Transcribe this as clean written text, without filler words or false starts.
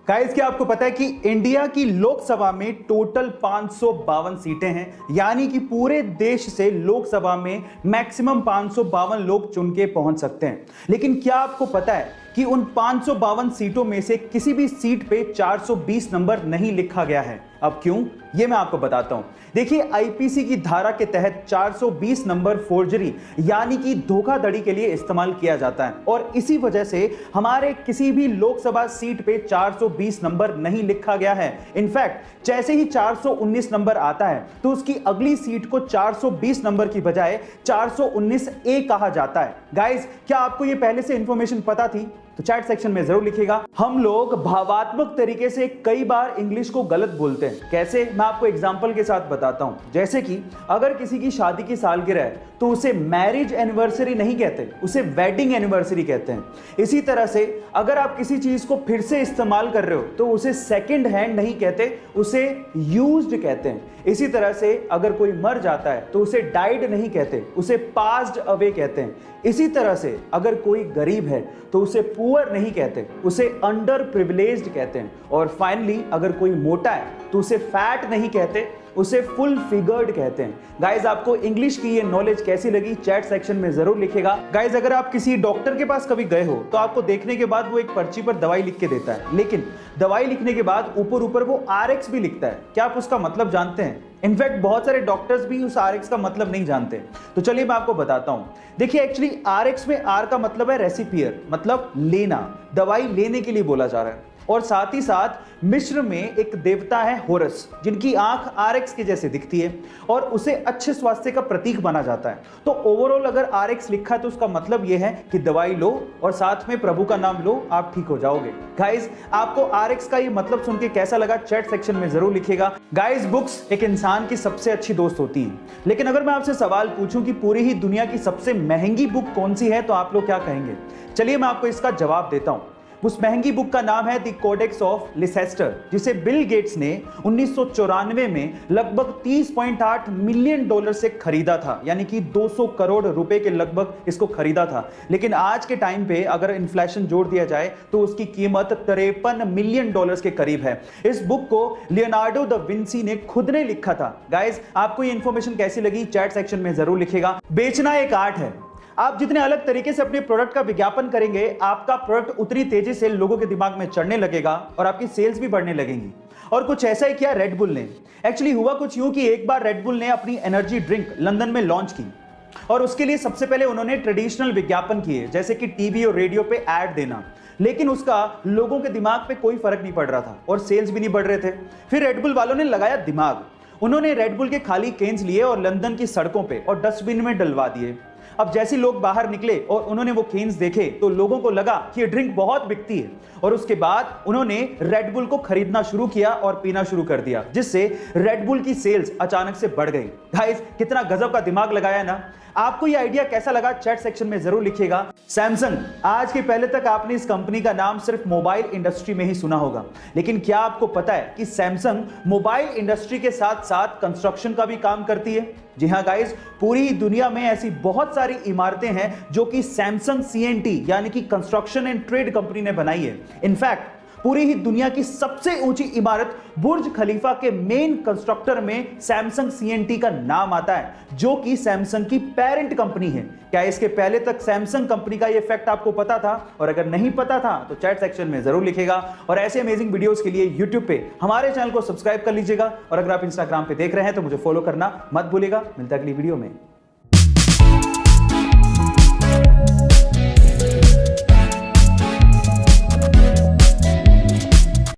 Guys, क्या आपको पता है कि इंडिया की लोकसभा में टोटल 552 सीटें हैं, यानी कि पूरे देश से लोकसभा में मैक्सिमम 552 लोग चुन के पहुंच सकते हैं। लेकिन क्या आपको पता है कि उन 552 सीटों में से किसी भी सीट पे 420 नंबर नहीं लिखा गया है? अब क्यों, ये मैं आपको बताता हूं। देखिए, आईपीसी की धारा के तहत 420 नंबर फोर्जरी यानी कि धोखाधड़ी के लिए इस्तेमाल किया जाता है और इसी वजह से हमारे किसी भी लोकसभा सीट पे 420 नंबर नहीं लिखा गया है। इनफैक्ट जैसे ही 419 नंबर आता है तो उसकी अगली सीट को 420 नंबर की बजाय 419A कहा जाता है। गाइस, क्या आपको ये पहले से इंफॉर्मेशन पता थी? तो चैट सेक्शन में जरूर लिखिएगा। हम लोग भावात्मक तरीके से कई बार इंग्लिश को गलत बोलते हैं। कैसे? मैं आपको एग्जांपल के साथ बताता हूं। जैसे कि अगर किसी की शादी की सालगिरह है तो उसे मैरिज एनिवर्सरी नहीं कहते, उसे वेडिंग एनिवर्सरी कहते हैं। इसी तरह से अगर आप किसी चीज को फिर से इस्तेमाल कर रहे हो तो उसे सेकेंड हैंड नहीं कहते, उसे यूज्ड कहते हैं। इसी तरह से अगर कोई मर जाता है तो उसे डाइड नहीं कहते, उसे पास्ड अवे कहते हैं। इसी तरह से अगर कोई गरीब है तो उसे पुअर नहीं कहते, उसे अंडर प्रिविलेज्ड कहते हैं। और फाइनली अगर कोई मोटा है तो उसे फैट नहीं कहते, उसे फुल फिगर्ड कहते हैं। गाइज, आपको इंग्लिश की ये नॉलेज कैसी लगी चैट सेक्शन में जरूर लिखेगा। गाइज, अगर आप किसी डॉक्टर के पास कभी गए हो तो आपको देखने के बाद वो एक पर्ची पर दवाई लिख के देता है, लेकिन दवाई लिखने के बाद ऊपर वो RX भी लिखता है। क्या आप उसका मतलब जानते हैं? इनफैक्ट बहुत सारे डॉक्टर्स भी उस RX का मतलब नहीं जानते। तो चलिए मैं आपको बताता हूं। देखिए, एक्चुअली RX में R का मतलब है रेसिपियर, मतलब लेना, दवाई लेने के लिए बोला जा रहा है। और साथ ही साथ मिस्र में एक देवता है होरस, जिनकी आंख RX के जैसे दिखती है और उसे अच्छे स्वास्थ्य का प्रतीक माना जाता है। तो ओवरऑल अगर RX लिखा है तो उसका मतलब यह है कि दवाई लो और साथ में प्रभु का नाम लो, आप ठीक हो जाओगे। गाइज, आपको RX का ये मतलब सुन के कैसा लगा चैट सेक्शन में जरूर लिखिएगा। गाइज, बुक्स एक इंसान की सबसे अच्छी दोस्त होती है, लेकिन अगर मैं आपसे सवाल पूछूं कि पूरी ही दुनिया की सबसे महंगी बुक कौन सी है तो आप लोग क्या कहेंगे? चलिए मैं आपको इसका जवाब देता हूं। उस महंगी बुक का नाम है द कोडेक्स ऑफ लिसेस्टर, जिसे बिल गेट्स ने 1994 में लगभग $30.8 मिलियन से खरीदा था, यानी कि 200 करोड़ रुपए के लगभग इसको खरीदा था। लेकिन आज के टाइम पे अगर इन्फ्लेशन जोड़ दिया जाए तो उसकी कीमत $53 मिलियन के करीब है। इस बुक को लियोनार्डो दा विंसी ने खुद ने लिखा था। गाइज, आपको ये इंफॉर्मेशन कैसी लगी चैट सेक्शन में जरूर लिखिएगा। बेचना एक आर्ट है। आप जितने अलग तरीके से अपने प्रोडक्ट का विज्ञापन करेंगे, आपका प्रोडक्ट उतनी तेजी से लोगों के दिमाग में चढ़ने लगेगा और आपकी सेल्स भी बढ़ने लगेंगी। और कुछ ऐसा ही किया रेड बुल ने। एक्चुअली हुआ कुछ यूं कि एक बार रेड बुल ने अपनी एनर्जी ड्रिंक लंदन में लॉन्च की और उसके लिए सबसे पहले उन्होंने ट्रेडिशनल विज्ञापन किए, जैसे कि टीवी और रेडियो पे ऐड देना, लेकिन उसका लोगों के दिमाग पे कोई फर्क नहीं पड़ रहा था और सेल्स भी नहीं बढ़ रहे थे। फिर रेड बुल वालों ने लगाया दिमाग। उन्होंने रेड बुल के खाली केन्स लिए और लंदन की सड़कों पे और डस्टबिन में डलवा दिए। अब जैसे लोग बाहर निकले और उन्होंने वो केन्स देखे तो लोगों को लगा कि ये ड्रिंक बहुत बिकती है और उसके बाद उन्होंने रेड बुल को खरीदना शुरू किया और पीना शुरू कर दिया, जिससे रेड बुल की सेल्स अचानक से बढ़ गई। गाइस, कितना गजब का दिमाग लगाया ना। आपको ये आइडिया कैसा लगा चैट सेक्शन में जरूर लिखिएगा। सैमसंग, आज के पहले तक आपने इस कंपनी का नाम सिर्फ मोबाइल इंडस्ट्री में ही सुना होगा, लेकिन क्या आपको पता है कि सैमसंग मोबाइल इंडस्ट्री के साथ साथ कंस्ट्रक्शन का भी काम करती है? जी हां गाइस, पूरी दुनिया में ऐसी बहुत सारी इमारतें हैं जो कि सैमसंग CNT यानी कि कंस्ट्रक्शन एंड ट्रेड कंपनी ने बनाई है। इनफैक्ट पूरी ही दुनिया की सबसे ऊंची इमारत बुर्ज खलीफा के मेन कंस्ट्रक्टर में सैमसंग CNT का नाम आता है, जो कि सैमसंग की पेरेंट कंपनी है। क्या इसके पहले तक सैमसंग कंपनी का ये फैक्ट आपको पता था? और अगर नहीं पता था तो चैट सेक्शन में जरूर लिखेगा। और ऐसे अमेजिंग वीडियोस के लिए यूट्यूब पे हमारे चैनल को सब्सक्राइब कर लीजिएगा और अगर आप इंस्टाग्राम पे देख रहे हैं तो मुझे फॉलो करना मत भूलिएगा। मिलता है अगली वीडियो में।